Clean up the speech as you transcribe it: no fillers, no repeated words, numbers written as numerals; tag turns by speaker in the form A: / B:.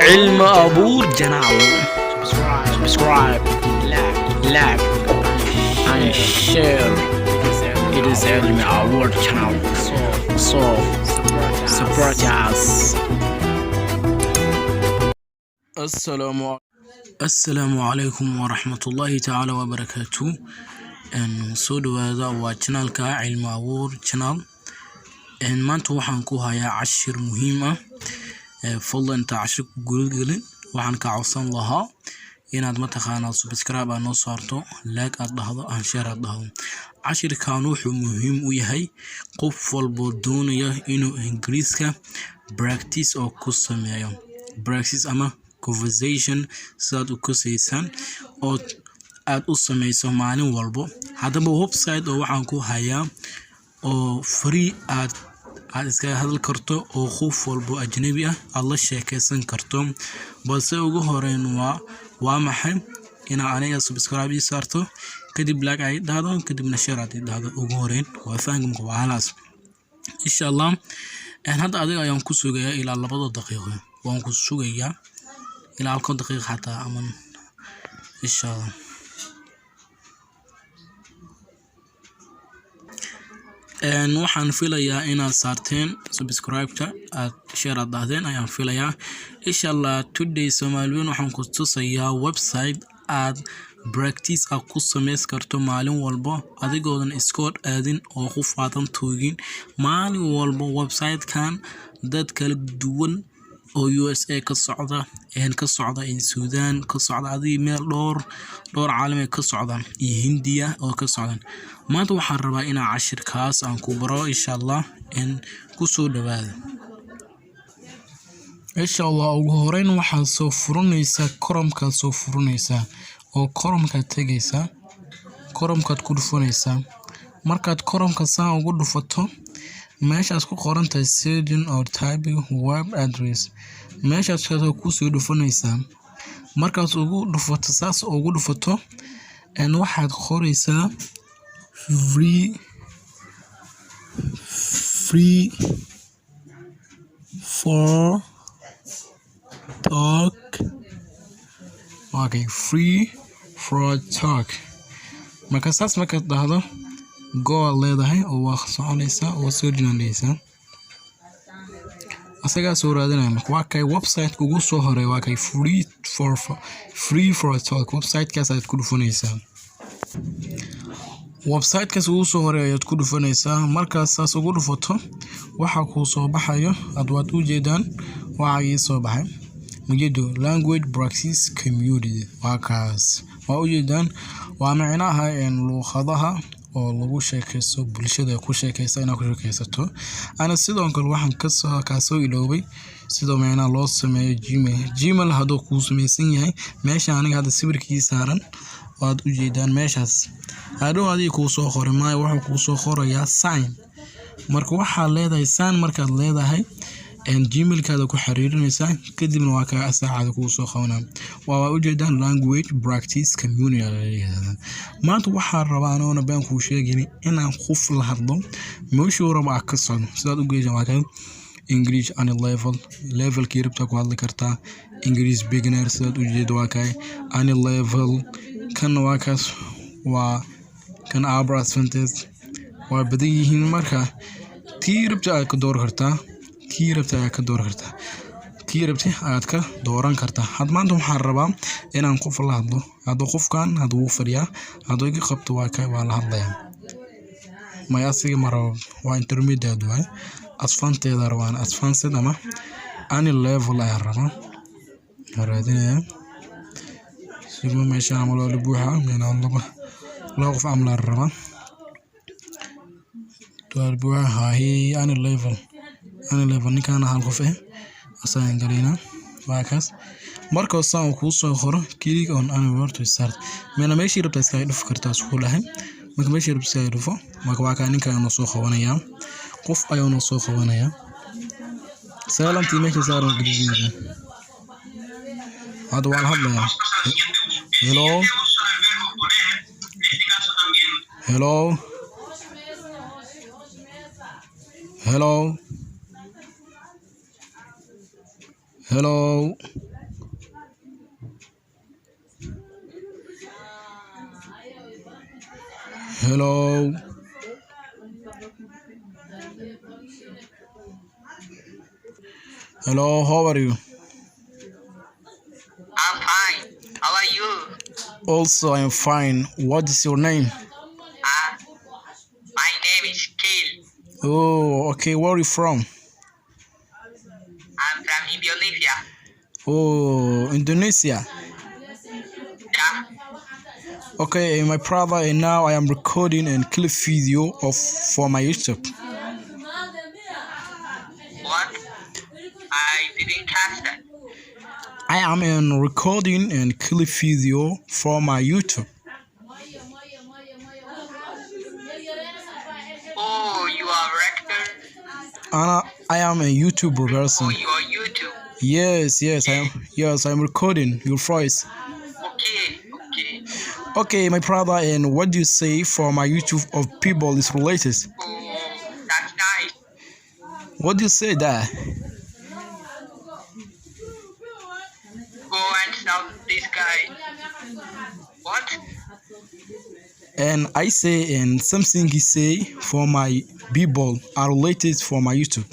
A: علم أبور جناوي. Subscribe, like, and share. It is Ilm Abur channel. So support us. Assalamu alaikum wa rahmatullahi ta'ala wa barakatuh. And so dhawaada waa channelka Ilm Abur channel. And maanta waxaan ku hayaa cashir muhiim ah. Fadlan inta cashir ku guulgelin waxaan ka codsan lahaa inaad mataqaanaa subscribe aad noo saarto, like aad dhahdo, aan share aad dhahdo. Cashirkan wuxuu muhiim u yahay qof walbo doonaya inuu Ingiriiska practice oo ku sameeyo. Practice ama conversation sidaad u kasaysan oo aad u sameyso maalin walbo. Haddaba website oo waxaan ku hayaa oo free aad iska hadal karto oo qof walbo ajnabi ah aad la sheekaysan karto. Balse ugu horeyn waa maxay ina aniga subscribe ii saarto, kadib like ay dhahdo, kadibna share ay dhahdo. Ugu horeyn waa fahamka waa halaas insha Allah. Hadda adiga ayaan ku sugayaa ilaa 2 daqiiqo. Waan ku sugayaa ilaa 1 daqiiqo xataa aman insha Allah. waxaan filayaa inaad saarteen subscribe-ka, aad share aad dhahdeen ayaan filayaa insha Allah. Today Soomaaliyeed waxaan ku tusayaa website aad practice aad ku sameys karto maalin walbo adigoodan iskood aadin oo qof aadan toogin. Maalin walbo website-kan dad kala duwan oo USA ka socda in Suudaan ka socda, adii meel dhowr caalami ka socdaan, iyo Hindiya oo ka socdaan. maanta waxaan rabaa inaan cashirkaas aan ku baro insha Allah in ku soo dhawaada insha Allah. ugu horeyn waxaan soo furanaysaa oo Chrome-ka tagaysaa, Chrome-ka ku dhufanaysaa. markaad Chrome-ka saan ugu dhufato meeshaas ku qoran tahay setting or typing web address, meeshaas ku soo dhufanaysaa. markaad ugu dhufato saas ugu dhufato waxaad qoraysaa free for talk. marka saas markaad dhahdo go leedahay oo waa soconaysaa oo soo dhinaanaysaa asaga soo raadinaya. marka waa kay website ugu soo horeey waa kay free for talk. website-kaas aad ku dhufanaysaa, website-kaas ugu soo horeey ayaad ku dhufanaysaa. markaas saas ugu dhufato waxa ku soo baxayo waad u jeedaan waxa ii soo baxay mujeedo language practice community. waa kaas waa u jeedaan waa macnaha luqadaha oo lagu sheekaysto, bulshada ku sheekaysta inaad ku sheekaysato. ana sidoo kale waxaan ka soo iloobay sidoo macnaha loo sameeyo Gmail haduu ku sameysan yahay. meesha aniga hadda sawirkiisa saaran waad u jeedaan meeshaas. hadhow adiga ku soo qoray maayo, wuxuu ku soo qorayaa sign. marka waxaa leedahay sign, markaad leedahay Gmail-kaada ku xiriirinaysaa, kadibna waa ka saacada ku soo qabanaa. waa u jeedaan language practice community. maanta waxaan rabaa anoona baan ku sheegay inaan qof la hadlo meeshuu rabo ka socdo. sidaad u geeysan waa kan English any level kiribta ku hadli kartaa. English beginner sidaad u jeedo waa kay any level. kan waa kaas waa kan advanced waa badan yihiin. marka kiribta aad ka door kartaa, kiribta aad ka dooran kartaa. had maanta waxaan rabaa inaan qof la hadlo. hadda qofkan haduu fadhiyaa haduu iga qabto waa kay waa la hadlayaa. ma asiga maro waa intermediate way asfanteeda rabaan advanced ama any level ay rabaan raadinaya. sidoo meesha amalo la buuxa meena laba qof amla rabaa door buuxa any level ninkaan hal qof asaan galina waa kaas. marka saan ku soo qoro click on any word to start. meena meeshii rabta iska dhuf kartaa isku lahayn. marka meeshii rabta iska dhufo marka waa ka ninkaan soo qabanaya, qof ayuu soo qabanaya. salaantii meesha saaran gudbiga hadda waan hadlayaa. hello Hello. Hello. Hello, how are you?
B: I'm fine. How are you?
A: Also, I'm fine. What is your name?
B: My name is Kale.
A: Oh, okay. Where are you from?
B: I'm from Indonesia.
A: Oh, Indonesia.
B: Yeah.
A: Okay, my brother, and now I am recording and clip video for my YouTube.
B: What? I didn't catch that.
A: I am in recording and clip video for my YouTube.
B: Oh, you are rector.
A: And I am a YouTuber person.
B: Oh, you are YouTube.
A: Yes, I'm recording your voice.
B: Okay.
A: Okay, my brother, and what do you say for my YouTube of people is related?
B: Oh, that's nice.
A: What do you say there?
B: Go and stop this guy. What?
A: And I say and something he say for my people are related for my YouTube.